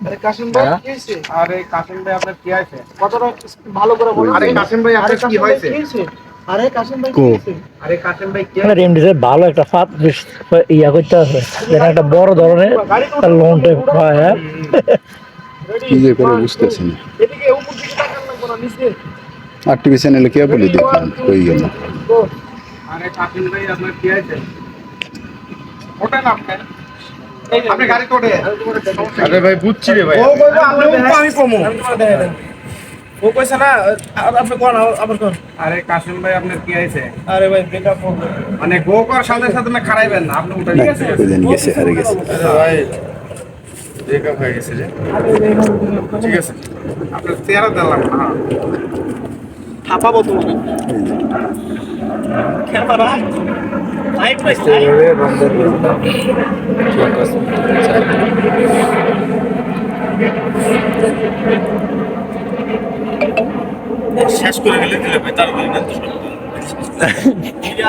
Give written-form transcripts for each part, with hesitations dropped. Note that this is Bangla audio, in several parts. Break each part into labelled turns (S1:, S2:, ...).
S1: আরে কাশিম ভাই কি হইছে? আরে কাশিম ভাই আপনার কি হইছে? কথাটা ভালো করে বলুন। আরে কাশিম ভাই আপনার কি হইছে? আরে কাশিম ভাই কি হইছে? আরে কাশিম ভাই কি হইছে?
S2: রেমডিসে ভালো একটা ফাত ইয়া করতে আছে, যেন একটা বড় ধরনের লোন টাইপ হয়। হ্যাঁ,
S3: কি যে করে বুঝতেছি না।
S1: এদিকে উপর দিকে তাকান লাগবে না, নিচে।
S3: আর টিভি চ্যানেলে কে বলি দেখলাম কই গেল।
S1: আরে কাশিম ভাই আপনার কি হইছে? ওঠেন আপনি। আপনি গাড়িতে ওঠে। আরে ভাই বুঝছি রে ভাই। ও কইলো আপনি উপর আমি কমু। ও কইছে না আপনি কোন আবার কোন। আরে কাশিম ভাই আপনার কি হইছে? আরে ভাই ব্রেকআপ হবে। মানে গো করার সাথে সাথে না খারাইবেন না, আপনি উঠে গেছে।
S3: গেছে হারে গেছে।
S1: আরে ভাই ব্রেকআপ হয়ে গেছে রে। ঠিক আছে। আপনার চেহারা দিলাম না। থাপাবো তোমাকে। ক্যামেরা লাইট পাইছে রে বন্ধ ঠিক আছে। শেষ করে গেলে দিলে ভাই তাড়াতাড়ি না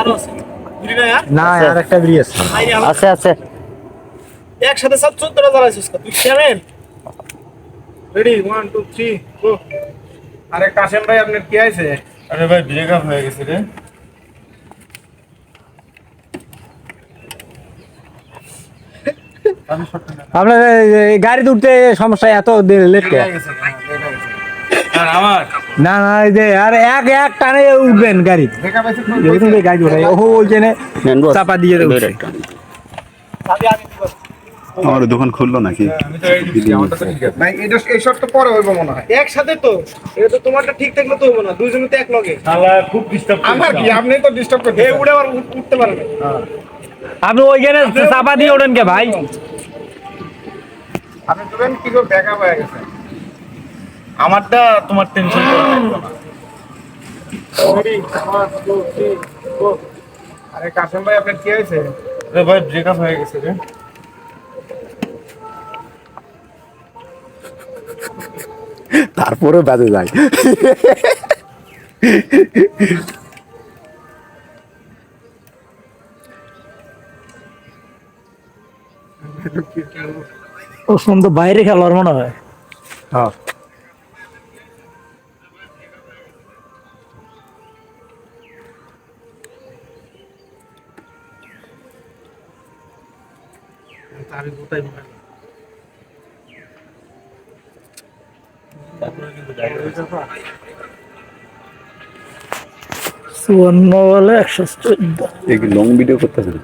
S1: তো না আর একটা বিড়ি আছে।
S2: আছে আছে।
S1: একসাথে সব 14টা জ্বালাইছিস তুই কেমন? রেডি 1 2 3 গো। আরে কাশেম ভাই আপনার কি হইছে? আরে ভাই ব্রেকআপ হয়ে গেছে রে।
S2: আপনার গাড়িতে উঠতে সমস্যা এত লেট কে?
S1: আর আমার
S2: না না, এই যে আর এক এক টানে উঠবেন গাড়ি।
S1: ব্রেকআপ হইছে
S2: যখন গাড়ি ওঠাই ও ওইখানে চাপা দিয়ে উঠছে।
S1: সাথে আমি দিব।
S3: আমার দোকান খুললো নাকি?
S1: আমি তো এই দিচ্ছি, আমারটা তো ঠিক আছে। ভাই এটা এই শট তো পরে হইব মনে হয়। একসাথে তো এটা তো তোমারটা ঠিক থাকলে তো হইব না, দুইজনে তো এক লগে।
S4: শালা খুব ডিস্টার্ব
S1: আমার কি আপনি তো ডিস্টার্ব করতে। এই উড়ে আর উঠতে পারে না।
S2: আপনি ওইখানে চাপা দিয়ে ওঠেন কে ভাই?
S1: আপনি দুজন কি করে ব্যাকআপ হয়ে গেছে? আমারটা তোমার টেনশন করা লাগবে না। রেডি 1 2 3 গো। আরে কাশেম ভাই আপনার কি হইছে? আরে ভাই ব্রেকআপ হয়ে গেছে রে।
S3: তারপরে বাজে যায়।
S2: ও সুন্দর বাইরে খেলোয়াড় মনে হয়।
S3: হ্যাঁ
S1: আমি গোটাই মনে
S2: সুবর্ণ বলে 114।
S3: এই লং ভিডিও করতেছেন?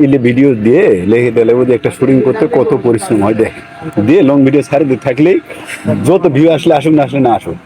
S3: এলে ভিডিও দিয়ে লেগে দিলে ওই একটা শুটিং করতে কত পরিশ্রম হয় দেখ দিয়ে লং ভিডিও ছাড়ে থাকলেই যত ভিউ আসলে আসুক না আসলে না আসুক।